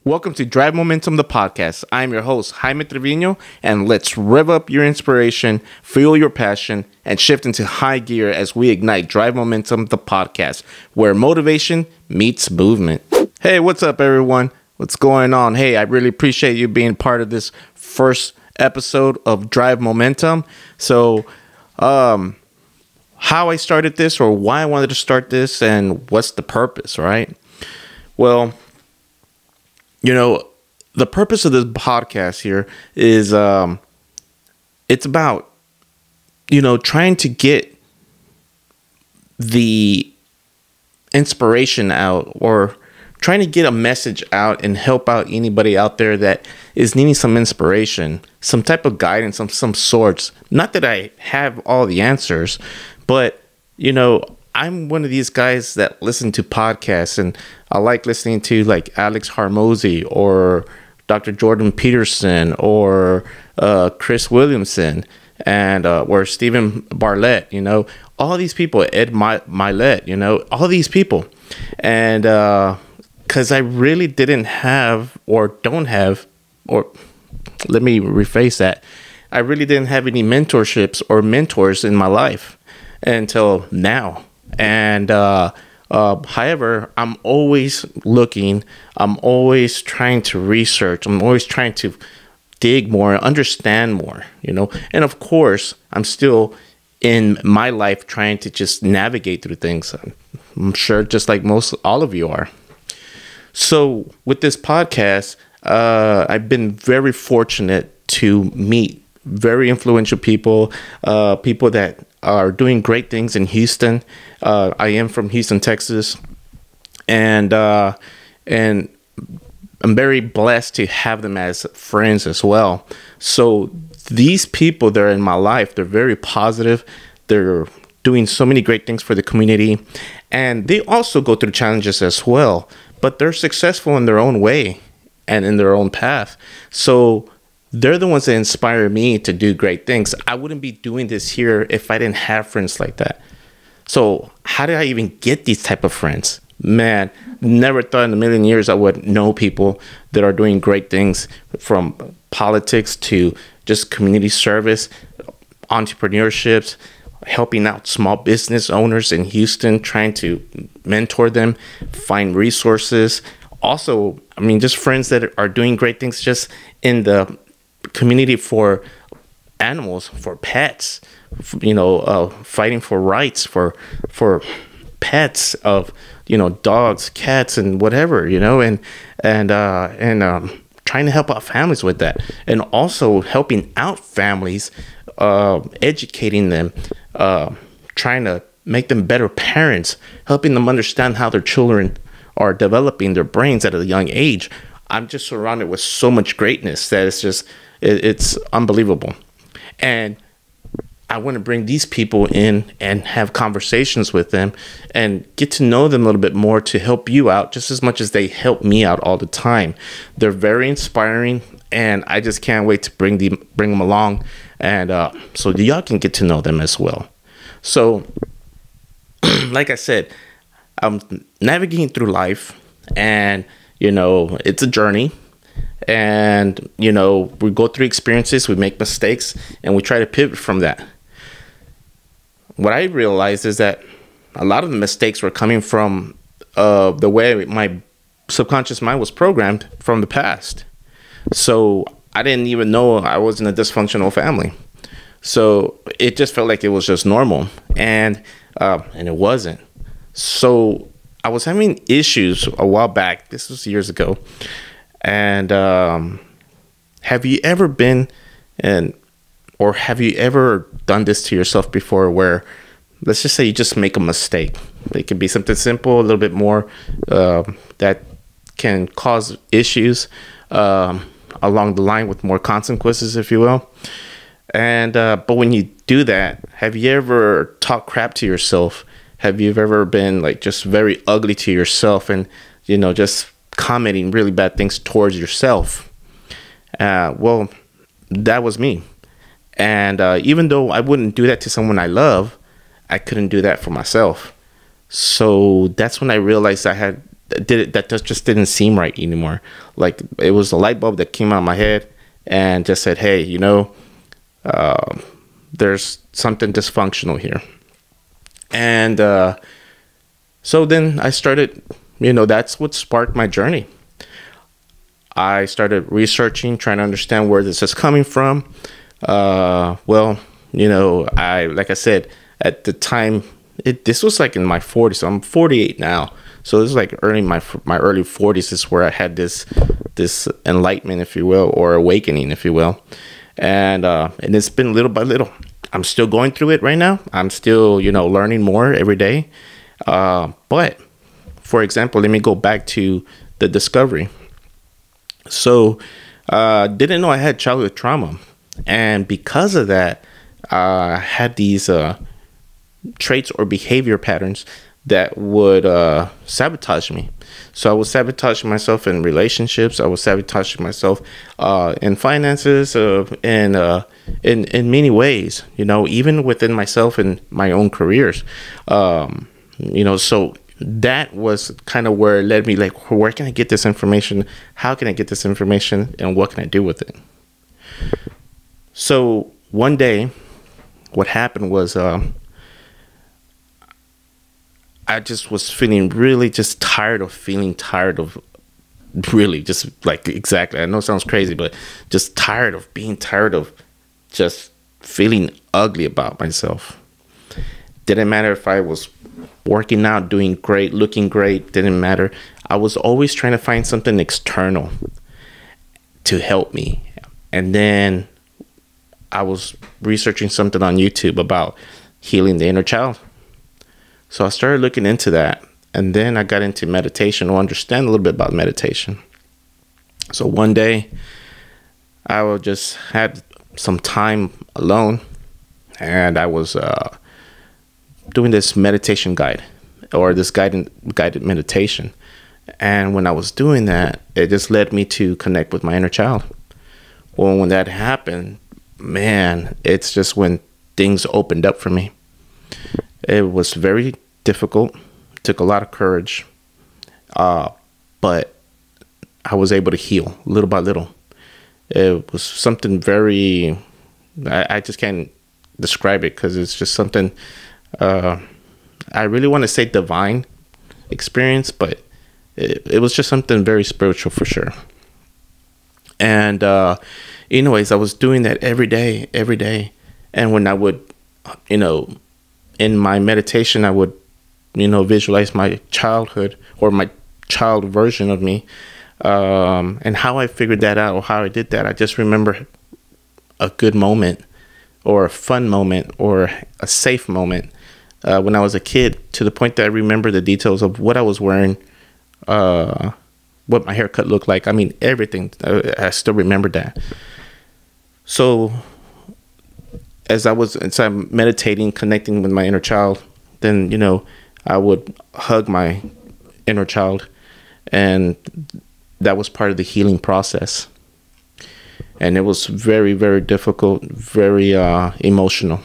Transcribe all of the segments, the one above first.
Welcome to Drive Momentum, the podcast. I'm your host, Jaime Trevino, and let's rev up your inspiration, fuel your passion, and shift into high gear as we ignite Drive Momentum, the podcast, where motivation meets movement. Hey, what's up, everyone? What's going on? Hey, I really appreciate you being part of this first episode of Drive Momentum. So, how I started this, or why I wanted to start this, and what's the purpose, right? Well, the purpose of this podcast here is it's about, trying to get the inspiration out, or trying to get a message out and help out anybody out there that is needing some inspiration, some type of guidance of some sorts. Not that I have all the answers, but, I'm one of these guys that listen to podcasts, and I like listening to like Alex Hormozi or Dr. Jordan Peterson or Chris Williamson and or Stephen Bartlett, all these people, Ed Milet, all these people. And because I really didn't have, or don't have, or let me rephrase that, I really didn't have any mentorships or mentors in my life until now. And however, I'm always looking, I'm always trying to research, I'm always trying to dig more, understand more, and of course, I'm still in my life trying to just navigate through things. I'm sure just like all of you are. So with this podcast, I've been very fortunate to meet very influential people, people that are doing great things in Houston. I am from Houston, Texas, and I'm very blessed to have them as friends as well. So these people that are in my life, they're very positive. They're doing so many great things for the community, and they also go through challenges as well, but they're successful in their own way and in their own path. So they're the ones that inspire me to do great things. I wouldn't be doing this here if I didn't have friends like that. So how did I even get these type of friends? Man, never thought in a million years I would know people that are doing great things, from politics to just community service, entrepreneurships, helping out small business owners in Houston, trying to mentor them, find resources. Also, just friends that are doing great things just in the community for animals, for pets, fighting for rights for pets of dogs, cats, and whatever, and trying to help out families with that, and also helping out families, educating them, trying to make them better parents, helping them understand how their children are developing their brains at a young age. I'm just surrounded with so much greatness that it's unbelievable. And I want to bring these people in and have conversations with them and get to know them a little bit more to help you out just as much as they help me out all the time. They're very inspiring, and I just can't wait to bring them along, and so y'all can get to know them as well. So, like I said, I'm navigating through life, and it's a journey. And, we go through experiences, we make mistakes, and we try to pivot from that. What I realized is that a lot of the mistakes were coming from the way my subconscious mind was programmed from the past. So I didn't even know I was in a dysfunctional family. So it just felt like it was just normal, and it wasn't. So I was having issues a while back. This was years ago. And have you ever been or have you ever done this to yourself before, where let's just say you just make a mistake? It could be something simple, a little bit more that can cause issues along the line with more consequences, if you will. And but when you do that, have you ever talked crap to yourself? Have you ever been like just very ugly to yourself, and just commenting really bad things towards yourself? Well, that was me. And even though I wouldn't do that to someone I love, I couldn't do that for myself. So that's when I realized I had just didn't seem right anymore. Like it was a light bulb that came out of my head and just said, hey, there's something dysfunctional here. And so then I started, that's what sparked my journey. I started researching, trying to understand where this is coming from. Like I said, at the time, this was like in my 40s. So I'm 48 now. So this is like my early 40s is where I had this enlightenment, if you will, or awakening, if you will. And it's been little by little. I'm still going through it right now. I'm still, learning more every day. But for example, let me go back to the discovery. So didn't know I had childhood trauma. And because of that, I had these traits or behavior patterns that would sabotage me. So I was sabotaging myself in relationships. I was sabotaging myself in finances, and in many ways, even within myself and my own careers. So that was kind of where it led me, like, where can I get this information? How can I get this information? And what can I do with it? So one day, what happened was I just was feeling really just tired of really just like, exactly. I know it sounds crazy, but just tired of just feeling ugly about myself. Didn't matter if I was working out, doing great, looking great, didn't matter. I was always trying to find something external to help me. And then I was researching something on YouTube about healing the inner child. So I started looking into that, and then I got into meditation, or understand a little bit about meditation. So one day I just had some time alone, and I was doing this meditation guide, or this guided meditation. And when I was doing that, it just led me to connect with my inner child. Well, when that happened, man, it's just when things opened up for me. It was very difficult. It took a lot of courage. But I was able to heal little by little. It was something very, I just can't describe it, because it's just something, I really want to say divine experience, but it was just something very spiritual for sure. And anyways, I was doing that every day. And when I would, in my meditation, I would, visualize my childhood, or my child version of me. And how I figured that out, or how I did that, I just remember a good moment, or a fun moment, or a safe moment when I was a kid, to the point that I remember the details of what I was wearing, what my haircut looked like. I mean, everything. I still remember that. So as I'm meditating, connecting with my inner child, then, I would hug my inner child, and that was part of the healing process. And it was very, very difficult, very emotional.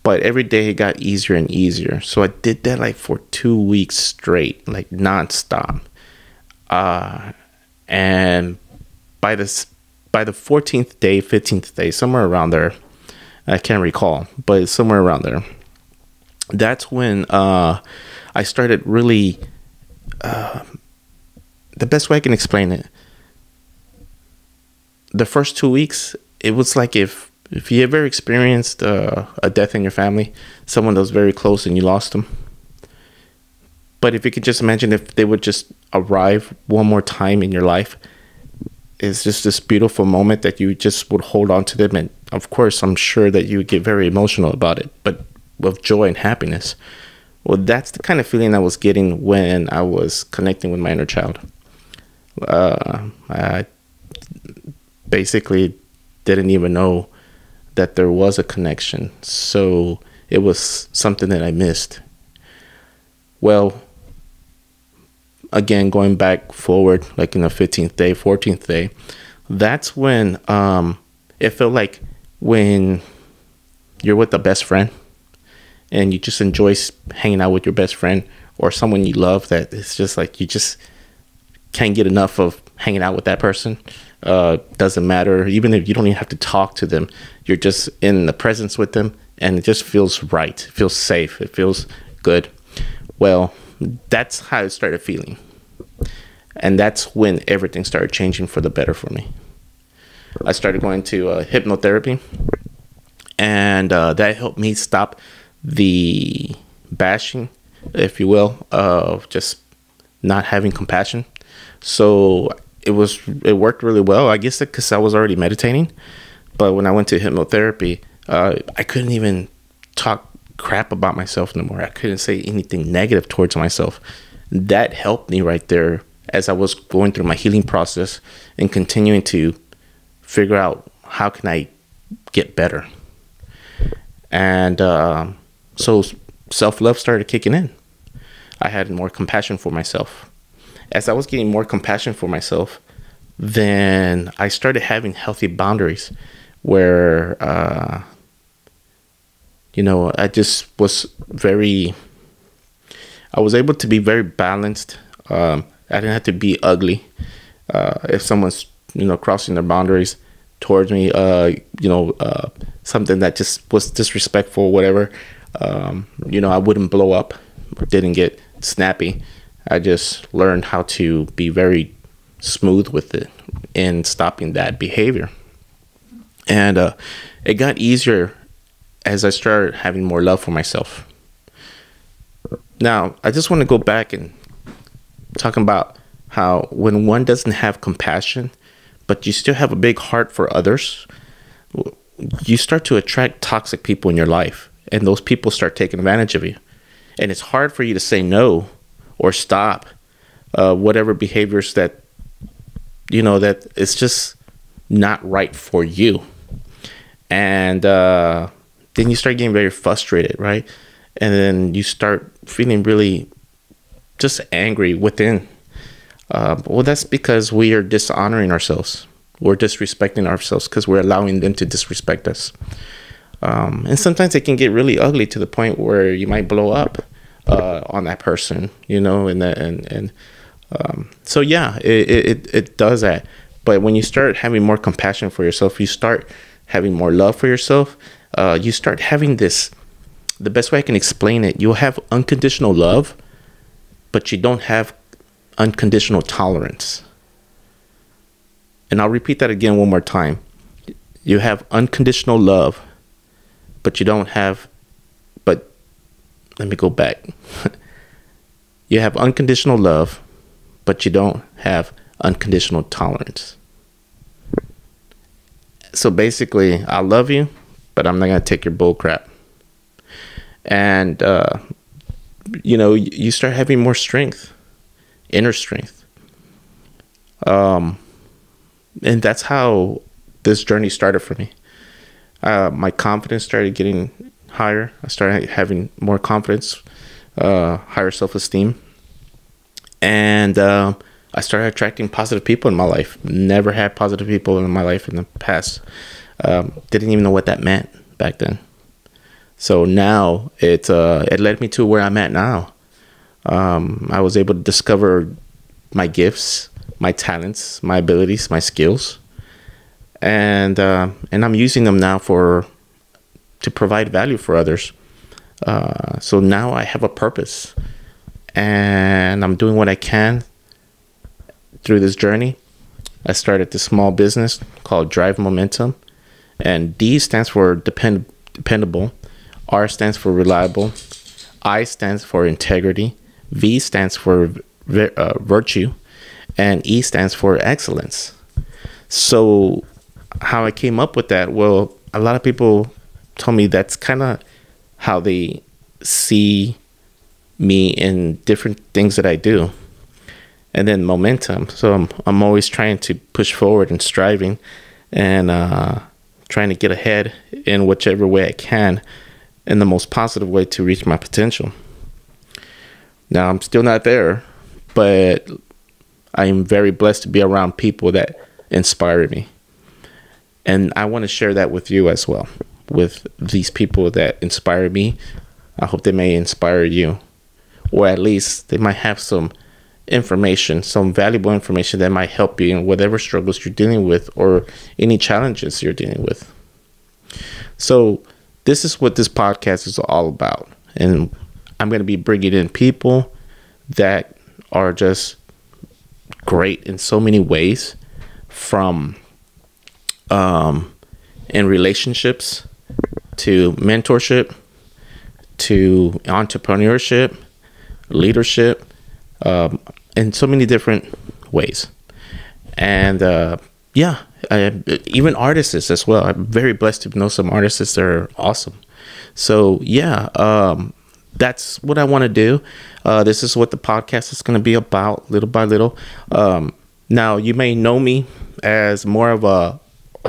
But every day it got easier and easier. So I did that like for 2 weeks straight, like nonstop. And by the 14th day, 15th day, somewhere around there, I can't recall, but somewhere around there, that's when I started really, the best way I can explain it, the first 2 weeks, it was like if you ever experienced a death in your family, someone that was very close and you lost them. But if you could just imagine if they would just arrive one more time in your life, it's just this beautiful moment that you just would hold on to them. And of course, I'm sure that you would get very emotional about it, but with joy and happiness. Well, that's the kind of feeling I was getting when I was connecting with my inner child. I basically didn't even know that there was a connection. So it was something that I missed. Well, again, going back forward, like in the 15th day, 14th day, that's when it felt like when you're with a best friend and you just enjoy hanging out with your best friend, or someone you love that it's just like you just can't get enough of hanging out with that person. Doesn't matter, even if you don't even have to talk to them, you're just in the presence with them, and it just feels right. It feels safe. It feels good. Well, that's how it started feeling. And that's when everything started changing for the better for me. I started going to hypnotherapy, and that helped me stop the bashing, if you will, of just not having compassion. So it worked really well. I guess because I was already meditating. But when I went to hypnotherapy, I couldn't even talk crap about myself no more. I couldn't say anything negative towards myself. That helped me right there as I was going through my healing process and continuing to figure out how can I get better. And so self-love started kicking in. I had more compassion for myself. As I was getting more compassion for myself, then I started having healthy boundaries where, I just was I was able to be very balanced. I didn't have to be ugly. If someone's, crossing their boundaries towards me, something that just was disrespectful, whatever, I wouldn't blow up, didn't get snappy. I just learned how to be very smooth with it in stopping that behavior. And it got easier as I started having more love for myself. Now, I just want to go back and talk about how when one doesn't have compassion, but you still have a big heart for others, you start to attract toxic people in your life, and those people start taking advantage of you. And it's hard for you to say no or stop whatever behaviors that, that it's just not right for you. And then you start getting very frustrated, right? And then you start feeling really just angry within. Well, that's because we are dishonoring ourselves. We're disrespecting ourselves because we're allowing them to disrespect us. And sometimes it can get really ugly to the point where you might blow up on that person, so yeah, it does that. But when you start having more compassion for yourself, you start having more love for yourself, you start having this, the best way I can explain it, you'll have unconditional love, but you don't have unconditional tolerance. And I'll repeat that again one more time. You have unconditional love, but you don't have, let me go back. You have unconditional love, but you don't have unconditional tolerance. So basically, I love you, but I'm not going to take your bull crap. And, you start having more strength, inner strength. And that's how this journey started for me. My confidence started getting higher. I started having more confidence, higher self-esteem. And I started attracting positive people in my life. Never had positive people in my life in the past. Didn't even know what that meant back then. So now it led me to where I'm at now. I was able to discover my gifts, my talents, my abilities, my skills. And I'm using them now to provide value for others. So now I have a purpose, and I'm doing what I can through this journey. I started this small business called Drive Momentum, and D stands for dependable, R stands for reliable, I stands for integrity, V stands for virtue, and E stands for excellence. So how I came up with that, well, a lot of people told me that's kind of how they see me in different things that I do. And then momentum. So I'm always trying to push forward and striving and trying to get ahead in whichever way I can, in the most positive way to reach my potential. Now, I'm still not there, but I am very blessed to be around people that inspire me. And I want to share that with you as well, with these people that inspire me. I hope they may inspire you. or at least they might have some information, some valuable information that might help you in whatever struggles you're dealing with or any challenges you're dealing with. So this is what this podcast is all about. And I'm going to be bringing in people that are just great in so many ways, from in relationships to mentorship to entrepreneurship, leadership, in so many different ways. And even artists as well. I'm very blessed to know some artists that are awesome. So that's what I want to do. This is what the podcast is going to be about, little by little. Now, you may know me as more of a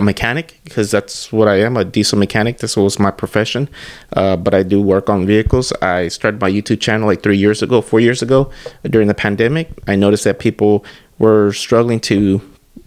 mechanic, because that's what I am, a diesel mechanic. This was my profession. But I do work on vehicles. I started my YouTube channel like 4 years ago during the pandemic. I noticed that people were struggling to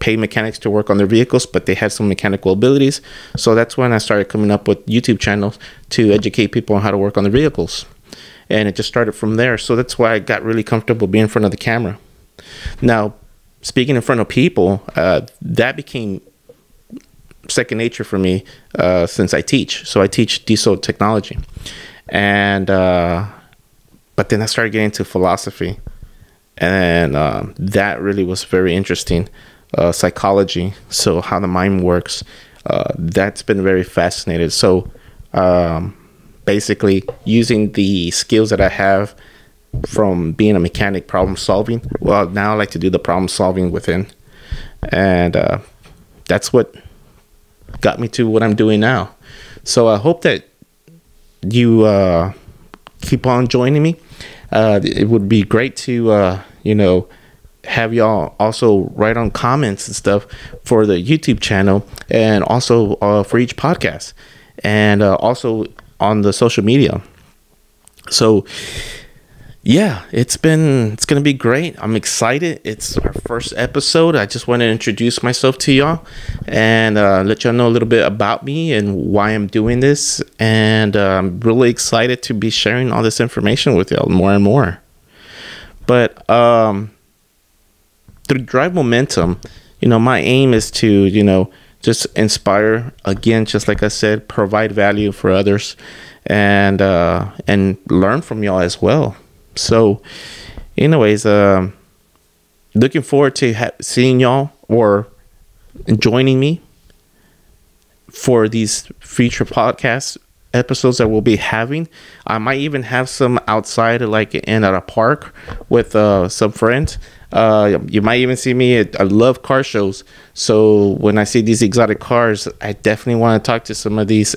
pay mechanics to work on their vehicles, but they had some mechanical abilities. So that's when I started coming up with YouTube channels to educate people on how to work on their vehicles. And it just started from there. So that's why I got really comfortable being in front of the camera. Now, speaking in front of people, that became second nature for me since I teach. So I teach diesel technology. And but then I started getting into philosophy. And that really was very interesting. Psychology, so how the mind works. That's been very fascinating. So basically using the skills that I have from being a mechanic, problem solving, well, now I like to do the problem solving within. And that's what got me to what I'm doing now. So I hope that you keep on joining me. It would be great to have y'all also write on comments and stuff for the YouTube channel, and also for each podcast, and also on the social media. So yeah, it's going to be great. I'm excited. It's our first episode. I just want to introduce myself to y'all and let y'all know a little bit about me and why I'm doing this. And I'm really excited to be sharing all this information with y'all more and more. But through Drive Momentum, my aim is to, just inspire, again, just like I said, provide value for others, and learn from y'all as well. So anyways, looking forward to seeing y'all or joining me for these future podcast episodes that we'll be having. I might even have some outside, like at a park with some friends. You might even see me I love car shows, so when I see these exotic cars, I definitely want to talk to some of these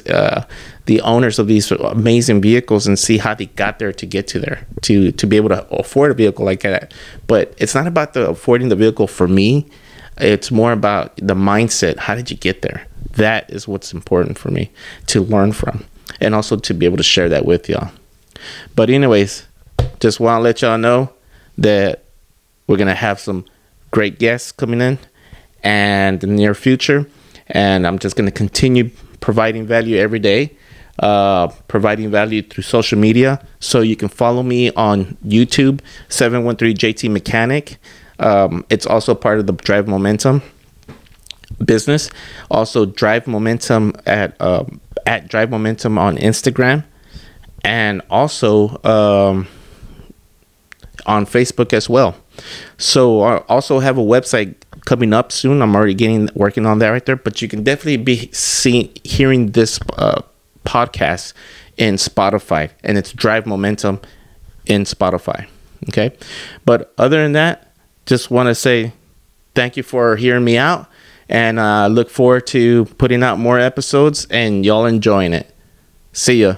the owners of these amazing vehicles and see how they got there to get to there to be able to afford a vehicle like that. But it's not about affording the vehicle for me. It's more about the mindset. How did you get there? That is what's important for me to learn from, and also to be able to share that with y'all. But anyways, just want to let y'all know that we're going to have some great guests coming in and in the near future. And I'm just going to continue providing value every day, providing value through social media. So you can follow me on YouTube, 713JT Mechanic. It's also part of the Drive Momentum business. Also Drive Momentum at Drive Momentum on Instagram. And also on Facebook as well. So I also have a website coming up soon. I'm already working on that right there. But you can definitely be hearing this podcast in Spotify, and it's Drive Momentum in Spotify. Okay. But other than that, just want to say thank you for hearing me out, and look forward to putting out more episodes and y'all enjoying it. See ya.